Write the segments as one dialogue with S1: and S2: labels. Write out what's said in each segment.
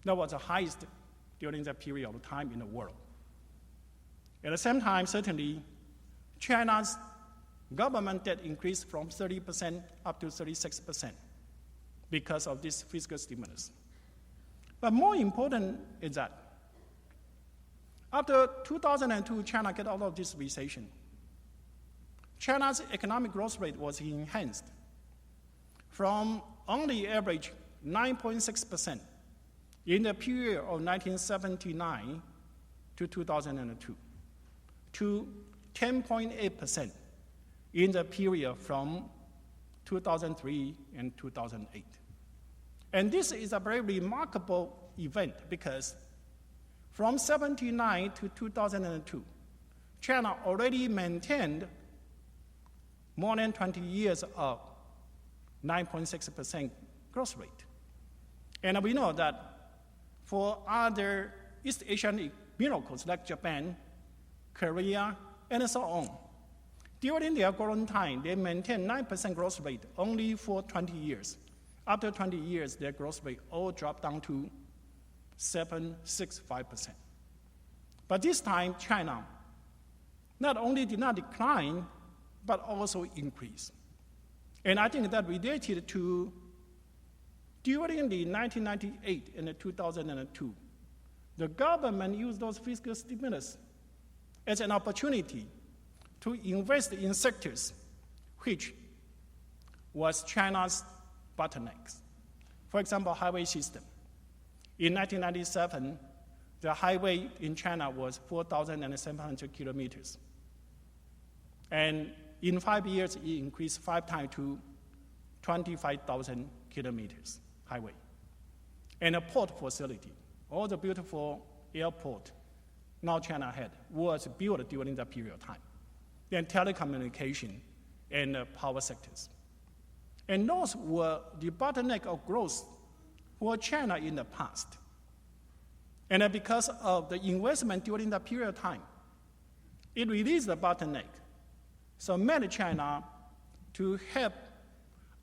S1: That was the highest during that period of time in the world. At the same time, certainly, China's government debt increased from 30% up to 36% because of this fiscal stimulus. But more important is that after 2002, China got out of this recession. China's economic growth rate was enhanced from only average 9.6% in the period of 1979 to 2002 to 10.8% in the period from 2003 and 2008. And this is a very remarkable event because from 1979 to 2002, China already maintained more than 20 years of 9.6% growth rate. And we know that for other East Asian miracles like Japan, Korea, and so on, during their golden time, they maintained 9% growth rate only for 20 years. After 20 years, their growth rate all dropped down to 7.65%. But this time, China not only did not decline, but also increased. And I think that related to during the 1998 and the 2002, the government used those fiscal stimulus as an opportunity to invest in sectors which was China's bottlenecks. For example, highway system. In 1997, the highway in China was 4,700 kilometers. And in 5 years, it increased 5 times to 25,000 kilometers highway. And a port facility, all the beautiful airport now China had, was built during that period of time. Then telecommunication and power sectors. And those were the bottleneck of growth for China in the past. And because of the investment during that period of time, it released the bottleneck. So made China to have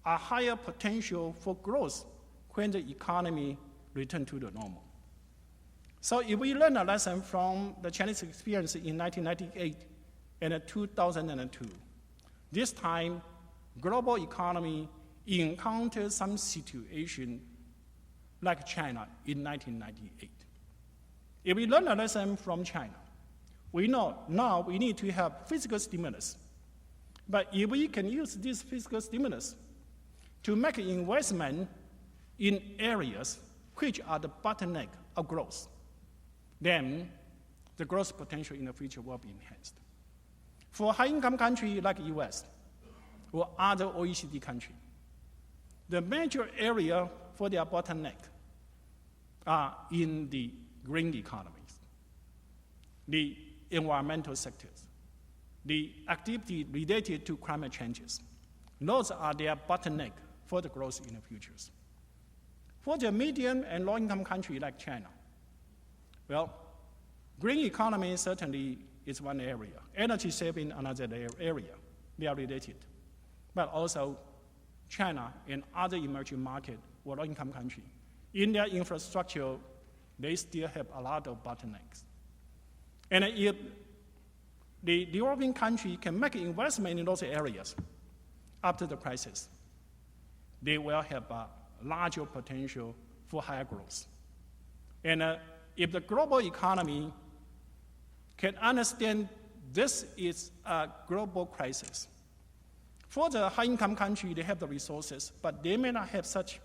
S1: a higher potential for growth when the economy returned to the normal. So if we learn a lesson from the Chinese experience in 1998 and 2002, this time global economy encountered some situation like China in 1998. If we learn a lesson from China, we know now we need to have fiscal stimulus. But if we can use this fiscal stimulus to make investment in areas which are the bottleneck of growth, then the growth potential in the future will be enhanced. For high-income countries like US or other OECD countries, the major area for their bottleneck are in the green economies, the environmental sectors, the activity related to climate changes. Those are their bottleneck for the growth in the futures. For the medium and low-income country like China, well, green economy certainly is one area. Energy saving another area. They are related. But also China and other emerging market or low-income country, in their infrastructure, they still have a lot of bottlenecks. And if the developing country can make investment in those areas after the crisis, they will have a larger potential for higher growth. And if the global economy can understand this is a global crisis, for the high-income country, they have the resources, but they may not have such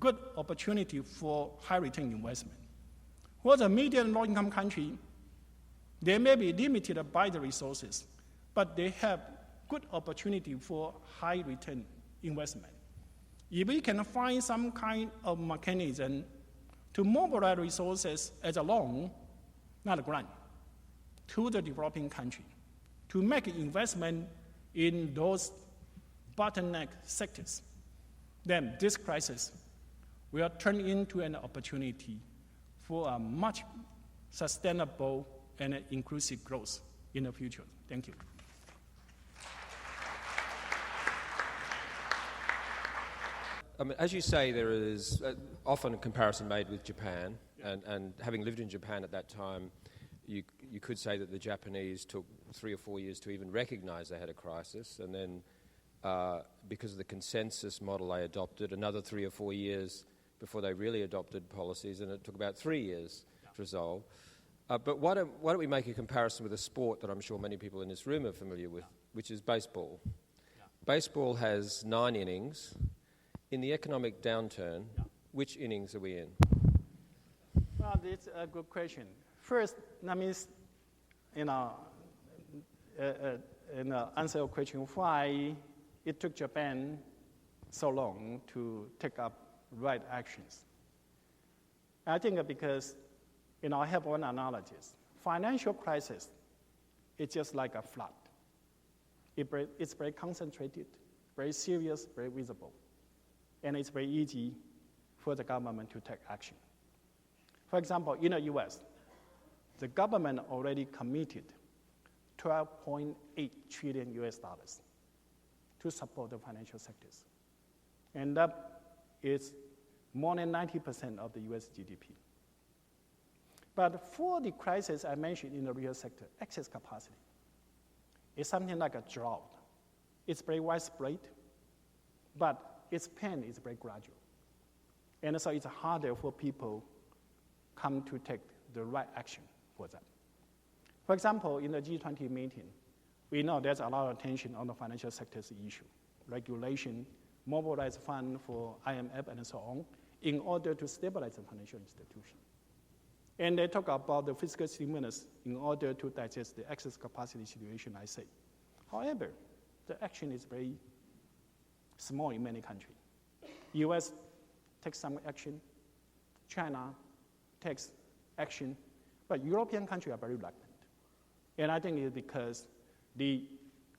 S1: good opportunity for high-return investment. For the medium and low-income country, they may be limited by the resources, but they have good opportunity for high-return investment. If we can find some kind of mechanism to mobilize resources as a loan, not a grant, to the developing country, to make investment in those bottleneck sectors, then this crisis will turn into an opportunity for a much sustainable and inclusive growth in the future. Thank you.
S2: I mean, as you say, there is often a comparison made with Japan, and having lived in Japan at that time, you could say that the Japanese took 3 or 4 years to even recognize they had a crisis, and then because of the consensus model they adopted, another 3 or 4 years before they really adopted policies, and it took about 3 years to resolve. But why don't we make a comparison with a sport that I'm sure many people in this room are familiar with, which is baseball. Baseball has 9 innings. In the economic downturn, which innings are we in?
S1: Well, it's a good question. First, that means, answer your question, why it took Japan so long to take up right actions. I think because, I have one analogy. Financial crisis is just like a flood. It's very concentrated, very serious, very visible. And it's very easy for the government to take action. For example, in the US, the government already committed $12.8 trillion to support the financial sectors. And that is more than 90% of the US GDP. But for the crisis I mentioned in the real sector, excess capacity is something like a drought. It's very widespread, but its pain is very gradual. And so it's harder for people come to take the right action for that. For example, in the G20 meeting, we know there's a lot of attention on the financial sector's issue, regulation, mobilize fund for IMF and so on, in order to stabilize the financial institution. And they talk about the fiscal stimulus in order to digest the excess capacity situation, I say. However, the action is very small in many countries. US takes some action, China takes action, but European countries are very reluctant. And I think it's because the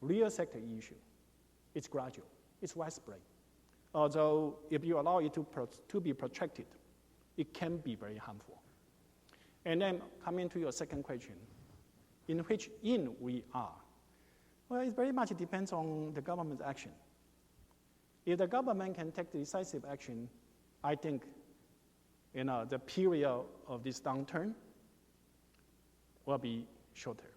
S1: real sector issue is gradual, it's widespread. Although if you allow it to be protracted, it can be very harmful. And then coming to your second question, in which in we are? Well, it very much depends on the government's action. If the government can take decisive action, I think the period of this downturn will be shorter.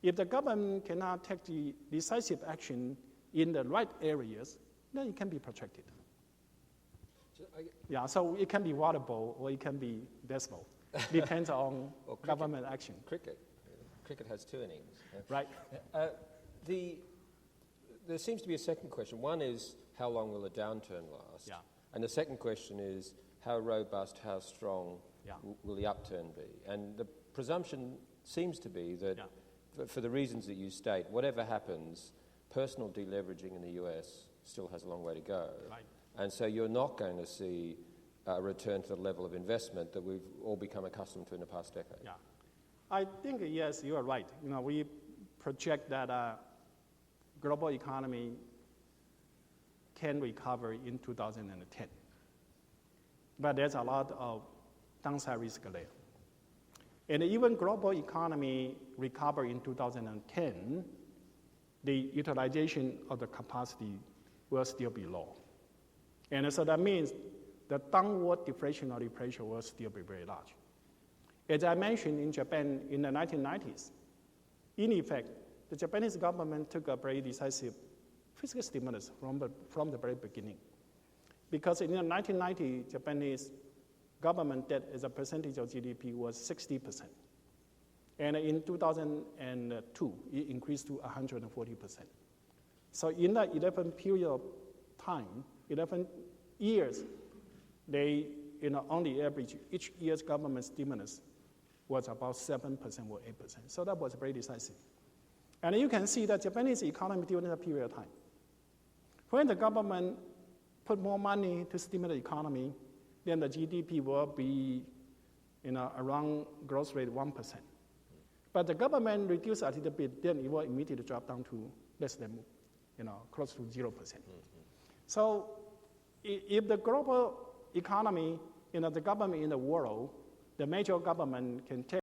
S1: If the government cannot take the decisive action in the right areas, then it can be protracted. So it can be waterfall or it can be baseball. Depends on government action.
S2: Cricket has 2 innings.
S1: Right.
S2: There seems to be a second question. One is, how long will the downturn last?
S1: Yeah.
S2: And the second question is, how robust, how strong will the upturn be? And the presumption seems to be that, for the reasons that you state, whatever happens, personal deleveraging in the US still has a long way to go.
S1: Right.
S2: And so you're not going to see a return to the level of investment that we've all become accustomed to in the past decade.
S1: Yeah. I think, yes, you are right. We project that global economy can recover in 2010. But there's a lot of downside risk there. And even global economy recover in 2010, the utilization of the capacity will still be low. And so that means the downward deflationary pressure will still be very large. As I mentioned in Japan in the 1990s, in effect, the Japanese government took a very decisive fiscal stimulus from the very beginning. Because in the 1990s, Japanese government debt as a percentage of GDP was 60%. And in 2002, it increased to 140%. So in that 11 period of time, 11 years, they on the average, each year's government stimulus was about 7% or 8%. So that was very decisive. And you can see that Japanese economy during that period of time, when the government put more money to stimulate the economy, then the GDP will be around growth rate 1%. But the government reduced a little bit, then it will immediately drop down to less than, close to 0%. So if the global economy, the government in the world, the major government can take